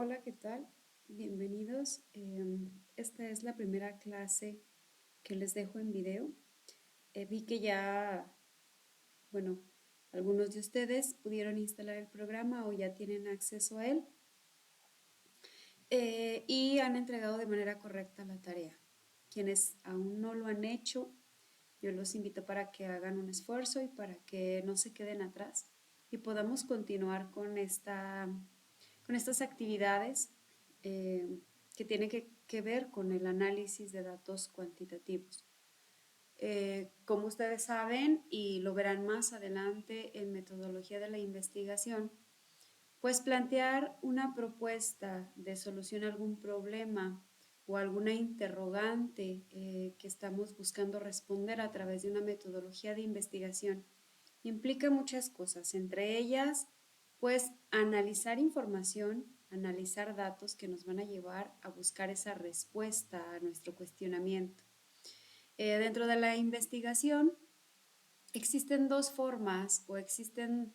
Hola, ¿qué tal? Bienvenidos. Esta es la primera clase que les dejo en video. Vi que ya, bueno, algunos de ustedes pudieron instalar el programa o ya tienen acceso a él y han entregado de manera correcta la tarea. Quienes aún no lo han hecho, yo los invito para que hagan un esfuerzo y para que no se queden atrás y podamos continuar con estas actividades que tienen que ver con el análisis de datos cuantitativos. Como ustedes saben y lo verán más adelante en metodología de la investigación, pues plantear una propuesta de solución a algún problema o alguna interrogante que estamos buscando responder a través de una metodología de investigación implica muchas cosas, entre ellas, pues analizar información, analizar datos que nos van a llevar a buscar esa respuesta a nuestro cuestionamiento. Dentro de la investigación existen dos formas o existen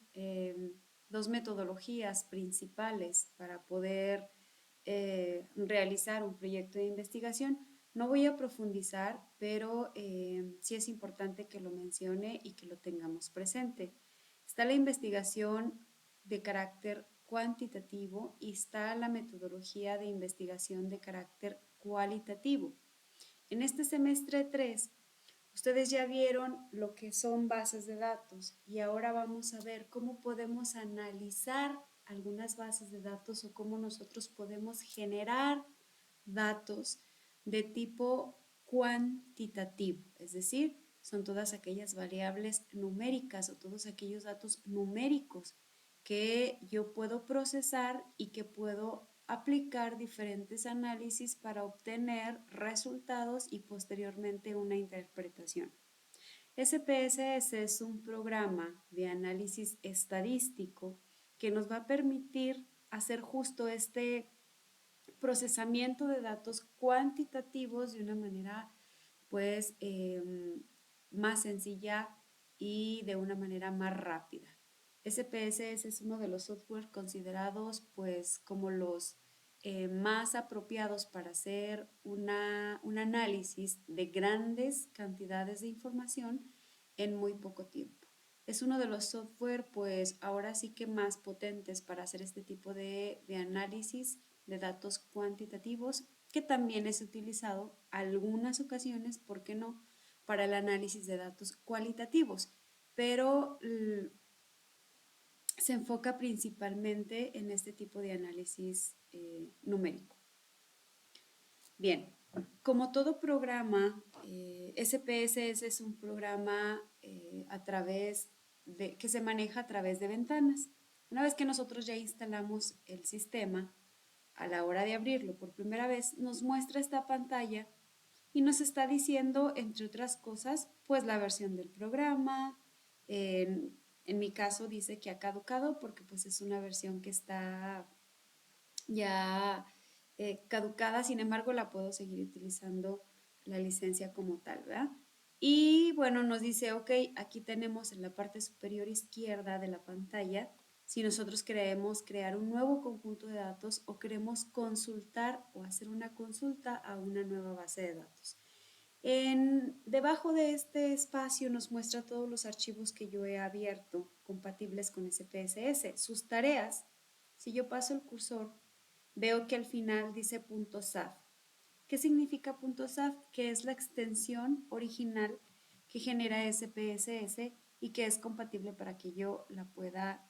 dos metodologías principales para poder realizar un proyecto de investigación. No voy a profundizar, pero sí es importante que lo mencione y que lo tengamos presente. Está la investigación de carácter cuantitativo y está la metodología de investigación de carácter cualitativo. En este semestre 3 ustedes ya vieron lo que son bases de datos y ahora vamos a ver cómo podemos analizar algunas bases de datos o cómo nosotros podemos generar datos de tipo cuantitativo, es decir, son todas aquellas variables numéricas o todos aquellos datos numéricos que yo puedo procesar y que puedo aplicar diferentes análisis para obtener resultados y posteriormente una interpretación. SPSS es un programa de análisis estadístico que nos va a permitir hacer justo este procesamiento de datos cuantitativos de una manera pues más sencilla y de una manera más rápida. SPSS es uno de los software considerados pues como los más apropiados para hacer un análisis de grandes cantidades de información en muy poco tiempo. Es uno de los software pues ahora sí que más potentes para hacer este tipo de análisis de datos cuantitativos, que también es utilizado algunas ocasiones, ¿por qué no?, para el análisis de datos cualitativos, pero se enfoca principalmente en este tipo de análisis numérico. Bien, como todo programa, SPSS es un programa que se maneja a través de ventanas. Una vez que nosotros ya instalamos el sistema, a la hora de abrirlo por primera vez, nos muestra esta pantalla y nos está diciendo, entre otras cosas, pues la versión del programa. En mi caso dice que ha caducado porque pues es una versión que está ya caducada, sin embargo la puedo seguir utilizando la licencia como tal, ¿verdad? Y bueno, nos dice, ok, aquí tenemos en la parte superior izquierda de la pantalla, si nosotros queremos crear un nuevo conjunto de datos o queremos consultar o hacer una consulta a una nueva base de datos. Debajo de este espacio nos muestra todos los archivos que yo he abierto compatibles con SPSS, sus tareas. Si yo paso el cursor, veo que al final dice .saf. ¿Qué significa .saf? Que es la extensión original que genera SPSS y que es compatible para que yo la pueda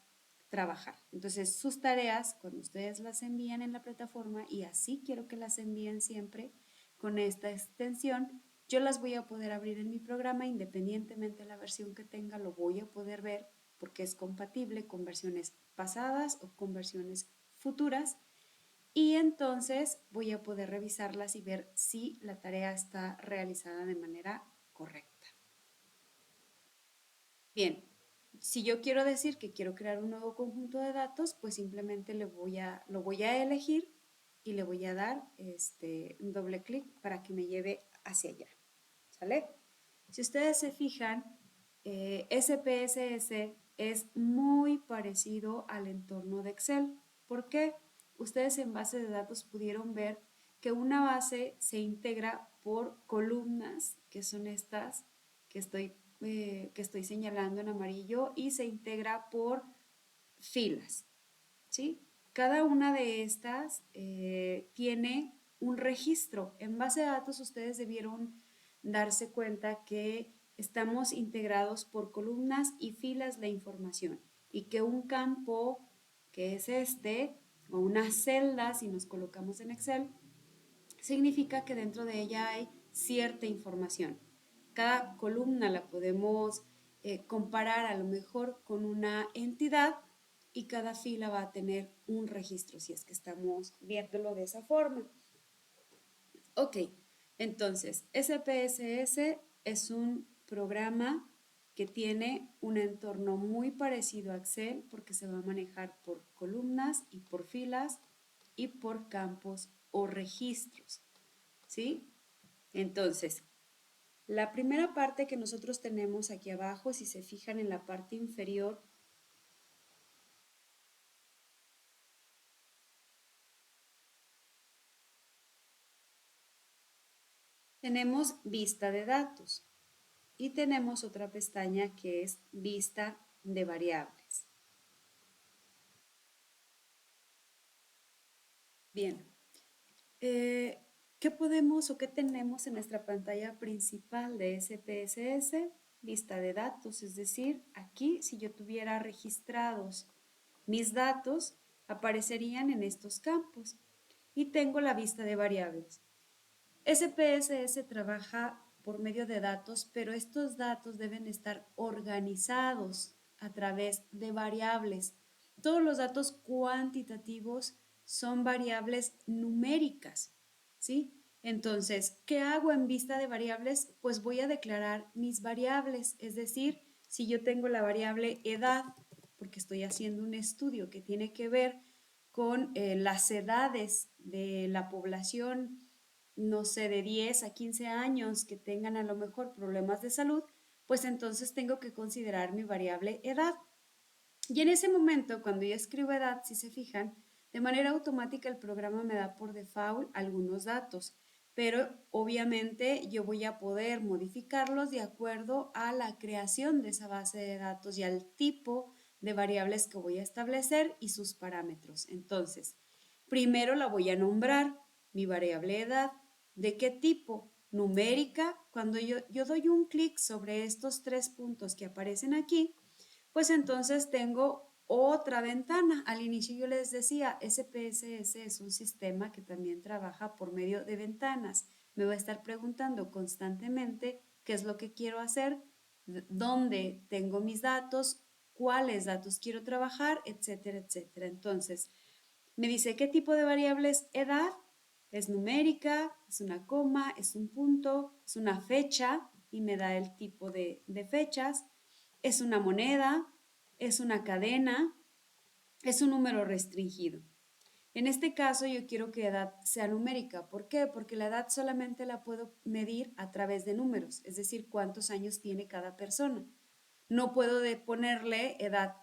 trabajar. Entonces, sus tareas, cuando ustedes las envían en la plataforma, y así quiero que las envíen siempre con esta extensión, yo las voy a poder abrir en mi programa independientemente de la versión que tenga, lo voy a poder ver porque es compatible con versiones pasadas o con versiones futuras y entonces voy a poder revisarlas y ver si la tarea está realizada de manera correcta. Bien, si yo quiero decir que quiero crear un nuevo conjunto de datos, pues simplemente lo voy a elegir y le voy a dar un doble clic para que me lleve hacia allá. ¿Sale? Si ustedes se fijan, SPSS es muy parecido al entorno de Excel. ¿Por qué? ustedes en base de datos pudieron ver que una base se integra por columnas, que son estas que estoy señalando en amarillo, y se integra por filas, ¿sí? Cada una de estas tiene un registro. En base de datos ustedes debieron darse cuenta que estamos integrados por columnas y filas de información y que un campo que es este o una celda, si nos colocamos en Excel, significa que dentro de ella hay cierta información. Cada columna la podemos comparar a lo mejor con una entidad y cada fila va a tener un registro, si es que estamos viéndolo de esa forma. Ok, entonces SPSS es un programa que tiene un entorno muy parecido a Excel porque se va a manejar por columnas y por filas y por campos o registros, ¿sí? Entonces, la primera parte que nosotros tenemos aquí abajo, si se fijan en la parte inferior, tenemos vista de datos y tenemos otra pestaña que es vista de variables. Bien, ¿qué podemos o qué tenemos en nuestra pantalla principal de SPSS? Vista de datos, es decir, aquí si yo tuviera registrados mis datos, aparecerían en estos campos y tengo la vista de variables. SPSS trabaja por medio de datos, pero estos datos deben estar organizados a través de variables. Todos los datos cuantitativos son variables numéricas, ¿sí? Entonces, ¿qué hago en vista de variables? Pues voy a declarar mis variables, es decir, si yo tengo la variable edad, porque estoy haciendo un estudio que tiene que ver con las edades de la población, no sé, de 10 a 15 años que tengan a lo mejor problemas de salud, pues entonces tengo que considerar mi variable edad. Y en ese momento, cuando yo escribo edad, si se fijan, de manera automática el programa me da por default algunos datos, pero obviamente yo voy a poder modificarlos de acuerdo a la creación de esa base de datos y al tipo de variables que voy a establecer y sus parámetros. Entonces, primero la voy a nombrar, mi variable edad. ¿De qué tipo? Numérica. Cuando yo doy un clic sobre estos tres puntos que aparecen aquí, pues entonces tengo otra ventana. Al inicio yo les decía, SPSS es un sistema que también trabaja por medio de ventanas. Me va a estar preguntando constantemente qué es lo que quiero hacer, dónde tengo mis datos, cuáles datos quiero trabajar, etcétera, etcétera. Entonces, me dice qué tipo de variable es edad, es numérica, es una coma, es un punto, es una fecha y me da el tipo de fechas, es una moneda, es una cadena, es un número restringido. En este caso yo quiero que edad sea numérica. ¿Por qué? Porque la edad solamente la puedo medir a través de números, es decir, cuántos años tiene cada persona. No puedo ponerle edad,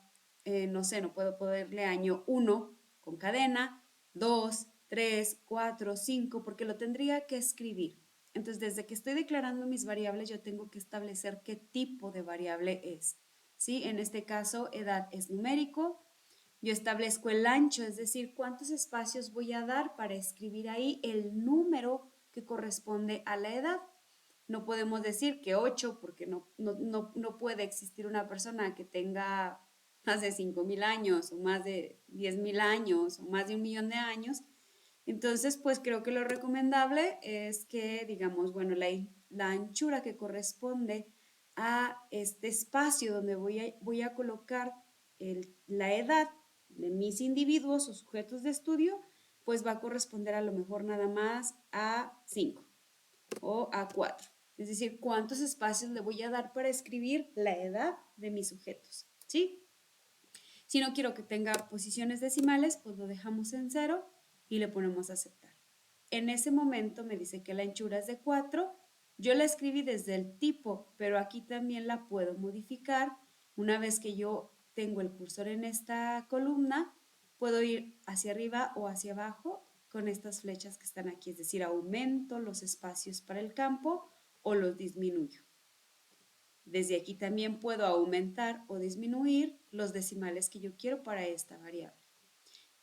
no sé, no puedo ponerle año 1 con cadena, 2, 3, 4, 5, porque lo tendría que escribir. Entonces, desde que estoy declarando mis variables, yo tengo que establecer qué tipo de variable es. ¿Sí? En este caso, edad es numérico. Yo establezco el ancho, es decir, cuántos espacios voy a dar para escribir ahí el número que corresponde a la edad. No podemos decir que 8 porque no puede existir una persona que tenga más de 5,000 años o más de 10,000 años o más de 1,000,000 de años. Entonces, pues creo que lo recomendable es que, digamos, bueno, la anchura que corresponde a este espacio donde voy a colocar la edad de mis individuos o sujetos de estudio, pues va a corresponder a lo mejor nada más a 5 o a 4. Es decir, cuántos espacios le voy a dar para escribir la edad de mis sujetos, ¿sí? Si no quiero que tenga posiciones decimales, pues lo dejamos en 0 y le ponemos a aceptar. En ese momento me dice que la anchura es de 4. Yo la escribí desde el tipo, pero aquí también la puedo modificar. Una vez que yo tengo el cursor en esta columna, puedo ir hacia arriba o hacia abajo con estas flechas que están aquí, es decir, aumento los espacios para el campo o los disminuyo. Desde aquí también puedo aumentar o disminuir los decimales que yo quiero para esta variable.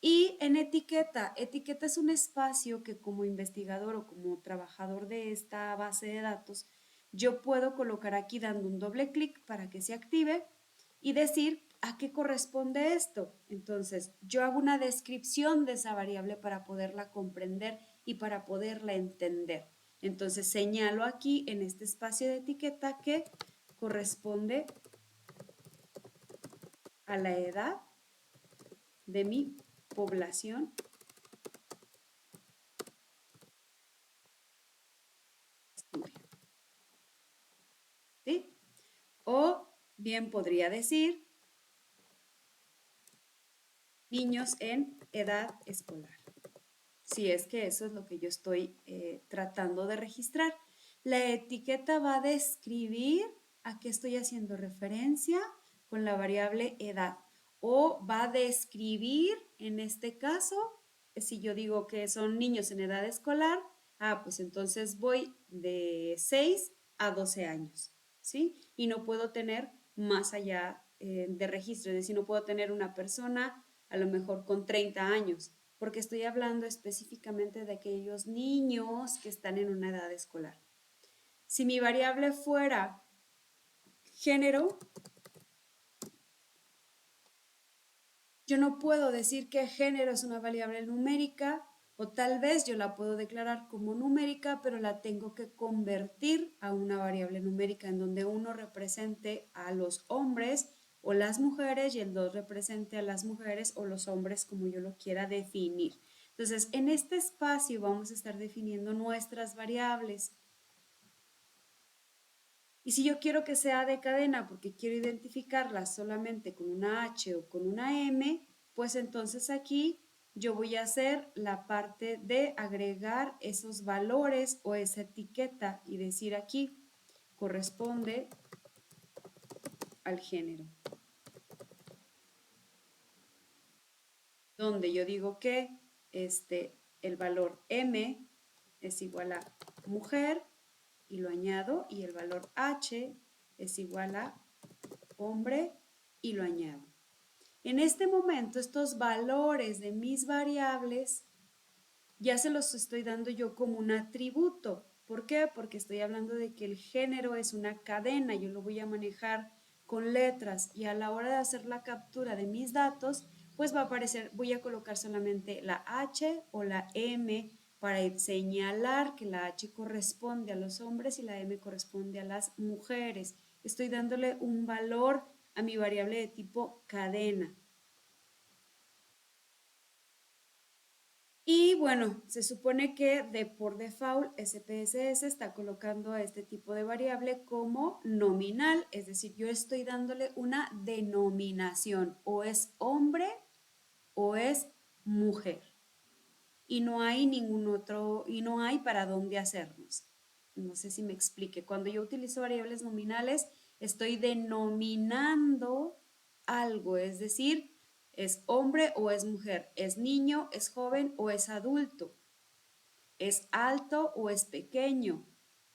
Y en etiqueta, etiqueta es un espacio que como investigador o como trabajador de esta base de datos, yo puedo colocar aquí dando un doble clic para que se active y decir a qué corresponde esto. Entonces, yo hago una descripción de esa variable para poderla comprender y para poderla entender. Entonces, señalo aquí en este espacio de etiqueta que corresponde a la edad de mi población estudio. ¿Sí? O bien podría decir niños en edad escolar, si es que eso es lo que yo estoy tratando de registrar. La etiqueta va a describir a qué estoy haciendo referencia con la variable edad o va a describir, en este caso, si yo digo que son niños en edad escolar, pues entonces voy de 6 a 12 años, ¿sí? Y no puedo tener más allá de registro, es decir, no puedo tener una persona a lo mejor con 30 años, porque estoy hablando específicamente de aquellos niños que están en una edad escolar. Si mi variable fuera género, yo no puedo decir que género es una variable numérica o tal vez yo la puedo declarar como numérica, pero la tengo que convertir a una variable numérica en donde uno represente a los hombres o las mujeres y el 2 represente a las mujeres o los hombres como yo lo quiera definir. Entonces, en este espacio vamos a estar definiendo nuestras variables. Y si yo quiero que sea de cadena porque quiero identificarlas solamente con una H o con una M, pues entonces aquí yo voy a hacer la parte de agregar esos valores o esa etiqueta y decir aquí corresponde al género. Donde yo digo que el valor M es igual a mujer y lo añado y el valor H es igual a hombre y lo añado. En este momento estos valores de mis variables ya se los estoy dando yo como un atributo. ¿Por qué? Porque estoy hablando de que el género es una cadena, yo lo voy a manejar con letras y a la hora de hacer la captura de mis datos, pues va a aparecer, voy a colocar solamente la H o la M para señalar que la H corresponde a los hombres y la M corresponde a las mujeres. Estoy dándole un valor a mi variable de tipo cadena. Y bueno, se supone que por default SPSS está colocando a este tipo de variable como nominal, es decir, yo estoy dándole una denominación, o es hombre o es mujer. Y no hay ningún otro, y no hay para dónde hacernos. No sé si me explique. Cuando yo utilizo variables nominales, estoy denominando algo, es decir, es hombre o es mujer, es niño, es joven o es adulto, es alto o es pequeño.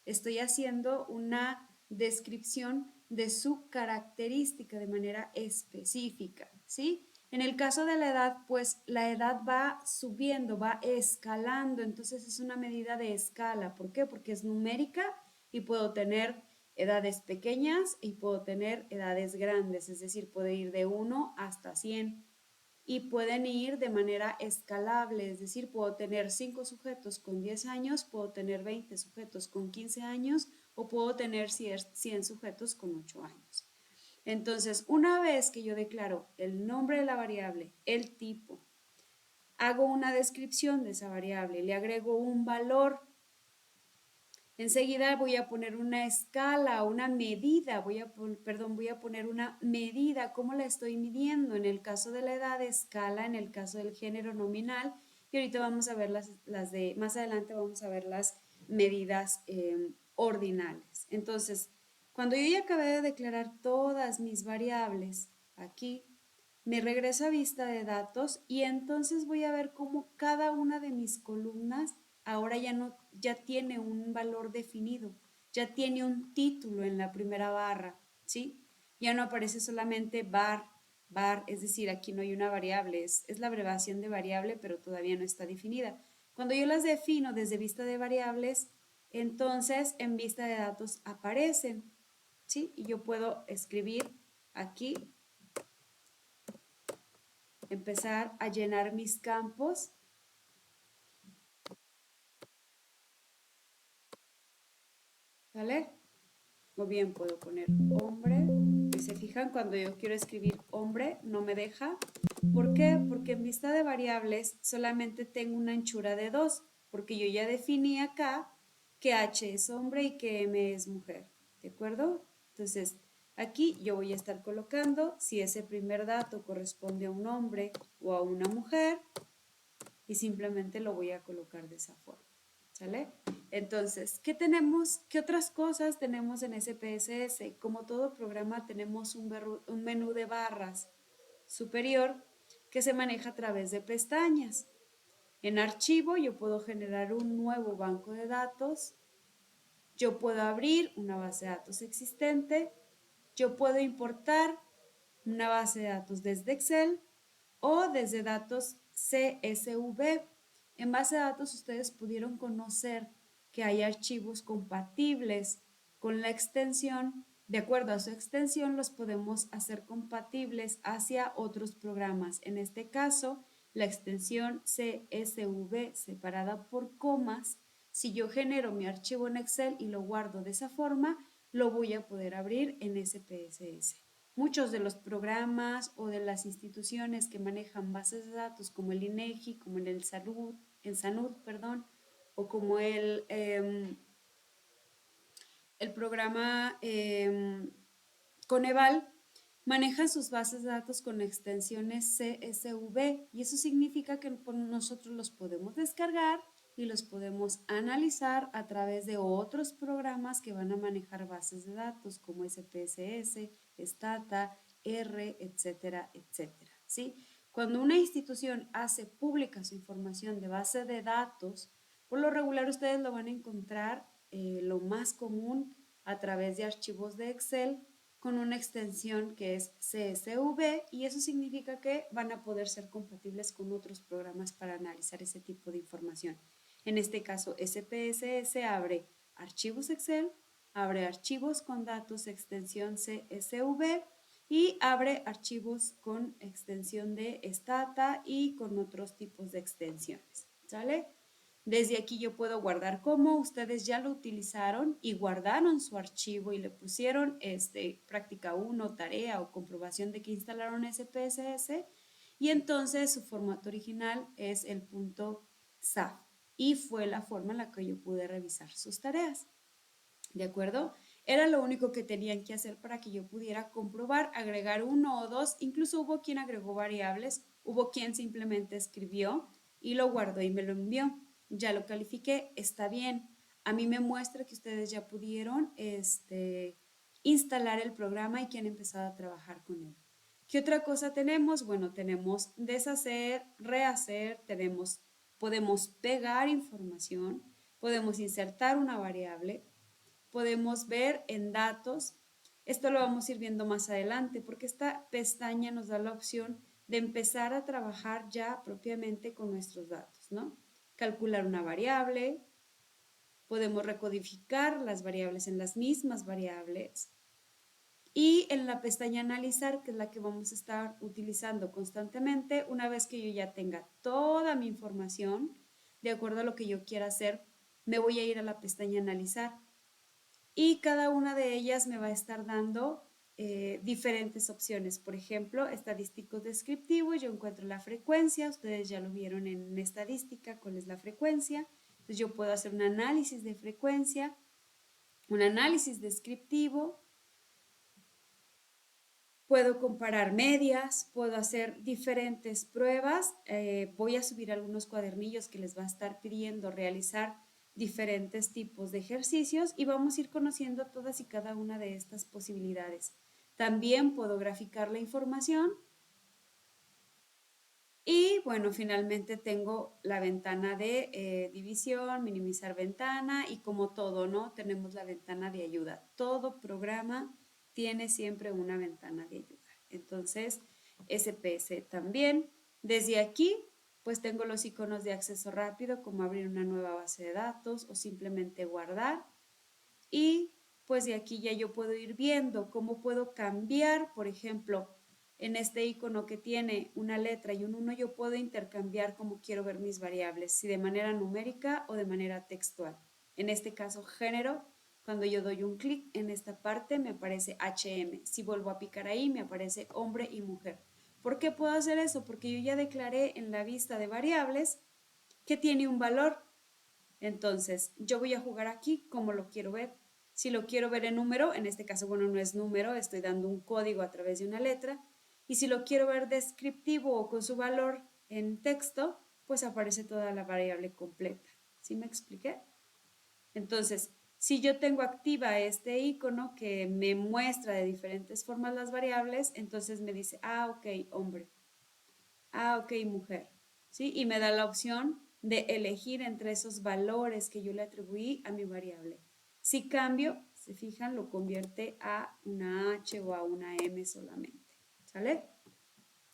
Estoy haciendo una descripción de su característica de manera específica, ¿sí? En el caso de la edad, pues la edad va subiendo, va escalando, entonces es una medida de escala. ¿Por qué? Porque es numérica y puedo tener edades pequeñas y puedo tener edades grandes, es decir, puede ir de 1 hasta 100 y pueden ir de manera escalable, es decir, puedo tener 5 sujetos con 10 años, puedo tener 20 sujetos con 15 años o puedo tener 100 sujetos con 8 años. Entonces, una vez que yo declaro el nombre de la variable, el tipo, hago una descripción de esa variable, le agrego un valor. Enseguida voy a poner una escala, una medida, voy a poner una medida, ¿cómo la estoy midiendo? En el caso de la edad, escala, en el caso del género nominal, y ahorita vamos a ver más adelante vamos a ver las medidas ordinales. Entonces, cuando yo ya acabé de declarar todas mis variables aquí, me regreso a vista de datos y entonces voy a ver cómo cada una de mis columnas ahora ya tiene un valor definido, ya tiene un título en la primera barra, ¿sí? Ya no aparece solamente var, es decir, aquí no hay una variable, es la abreviación de variable, pero todavía no está definida. Cuando yo las defino desde vista de variables, entonces en vista de datos aparecen, ¿sí? Y yo puedo escribir aquí, empezar a llenar mis campos, ¿vale? O bien puedo poner hombre, y se fijan, cuando yo quiero escribir hombre no me deja. ¿Por qué? Porque en vista de variables solamente tengo una anchura de 2, porque yo ya definí acá que H es hombre y que M es mujer, ¿de acuerdo? Entonces, aquí yo voy a estar colocando si ese primer dato corresponde a un hombre o a una mujer y simplemente lo voy a colocar de esa forma, ¿sale? Entonces, ¿qué tenemos? ¿Qué otras cosas tenemos en SPSS? Como todo programa tenemos un menú de barras superior que se maneja a través de pestañas. En archivo yo puedo generar un nuevo banco de datos, yo puedo abrir una base de datos existente, yo puedo importar una base de datos desde Excel o desde datos CSV. En base de datos ustedes pudieron conocer que hay archivos compatibles con la extensión. De acuerdo a su extensión los podemos hacer compatibles hacia otros programas. En este caso, la extensión CSV separada por comas, si yo genero mi archivo en Excel y lo guardo de esa forma, lo voy a poder abrir en SPSS. Muchos de los programas o de las instituciones que manejan bases de datos como el INEGI, como en Sanud, perdón, o como el programa Coneval, manejan sus bases de datos con extensiones CSV y eso significa que nosotros los podemos descargar y los podemos analizar a través de otros programas que van a manejar bases de datos como SPSS, Stata, R, etcétera, etcétera, ¿sí? Cuando una institución hace pública su información de base de datos, por lo regular ustedes lo van a encontrar lo más común a través de archivos de Excel con una extensión que es CSV y eso significa que van a poder ser compatibles con otros programas para analizar ese tipo de información. En este caso, SPSS abre archivos Excel, abre archivos con datos extensión CSV y abre archivos con extensión de Stata y con otros tipos de extensiones, ¿sale? Desde aquí yo puedo guardar como ustedes ya lo utilizaron y guardaron su archivo y le pusieron práctica 1, tarea o comprobación de que instalaron SPSS y entonces su formato original es el .saf y fue la forma en la que yo pude revisar sus tareas. ¿De acuerdo? Era lo único que tenían que hacer para que yo pudiera comprobar, agregar uno o dos, incluso hubo quien agregó variables, hubo quien simplemente escribió y lo guardó y me lo envió. Ya lo califiqué, está bien. A mí me muestra que ustedes ya pudieron instalar el programa y que han empezado a trabajar con él. ¿Qué otra cosa tenemos? Bueno, tenemos deshacer, rehacer, podemos pegar información, podemos insertar una variable, podemos ver en datos. Esto lo vamos a ir viendo más adelante porque esta pestaña nos da la opción de empezar a trabajar ya propiamente con nuestros datos, ¿no? Calcular una variable, podemos recodificar las variables en las mismas variables y en la pestaña analizar, que es la que vamos a estar utilizando constantemente, una vez que yo ya tenga toda mi información, de acuerdo a lo que yo quiera hacer, me voy a ir a la pestaña analizar y cada una de ellas me va a estar dando diferentes opciones. Por ejemplo, estadísticos descriptivos, yo encuentro la frecuencia, ustedes ya lo vieron en estadística, cuál es la frecuencia. Entonces yo puedo hacer un análisis de frecuencia, un análisis descriptivo, puedo comparar medias, puedo hacer diferentes pruebas, voy a subir algunos cuadernillos que les va a estar pidiendo realizar diferentes tipos de ejercicios y vamos a ir conociendo todas y cada una de estas posibilidades. También puedo graficar la información Y bueno, finalmente tengo la ventana de división, minimizar ventana y como todo, ¿no? Tenemos la ventana de ayuda. Todo programa tiene siempre una ventana de ayuda. Entonces, SPS también. Desde aquí, pues tengo los iconos de acceso rápido, como abrir una nueva base de datos o simplemente guardar. Y pues de aquí ya yo puedo ir viendo cómo puedo cambiar, por ejemplo, en este icono que tiene una letra y un 1, yo puedo intercambiar cómo quiero ver mis variables, si de manera numérica o de manera textual. En este caso, género, cuando yo doy un clic en esta parte me aparece HM. Si vuelvo a picar ahí me aparece hombre y mujer. ¿Por qué puedo hacer eso? Porque yo ya declaré en la vista de variables que tiene un valor. Entonces, yo voy a jugar aquí como lo quiero ver. Si lo quiero ver en número, en este caso, bueno, no es número, estoy dando un código a través de una letra. Y si lo quiero ver descriptivo o con su valor en texto, pues aparece toda la variable completa. ¿Sí me expliqué? Entonces, si yo tengo activa este icono que me muestra de diferentes formas las variables, entonces me dice, ah, ok, hombre, ah, ok, mujer, ¿sí? Y me da la opción de elegir entre esos valores que yo le atribuí a mi variable. Si cambio, se fijan, lo convierte a una H o a una M solamente, ¿sale?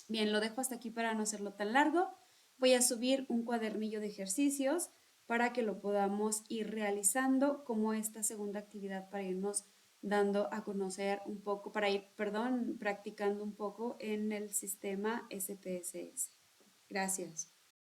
Bien, lo dejo hasta aquí para no hacerlo tan largo. Voy a subir un cuadernillo de ejercicios para que lo podamos ir realizando como esta segunda actividad para irnos dando a conocer un poco, para ir, perdón, practicando un poco en el sistema SPSS. Gracias.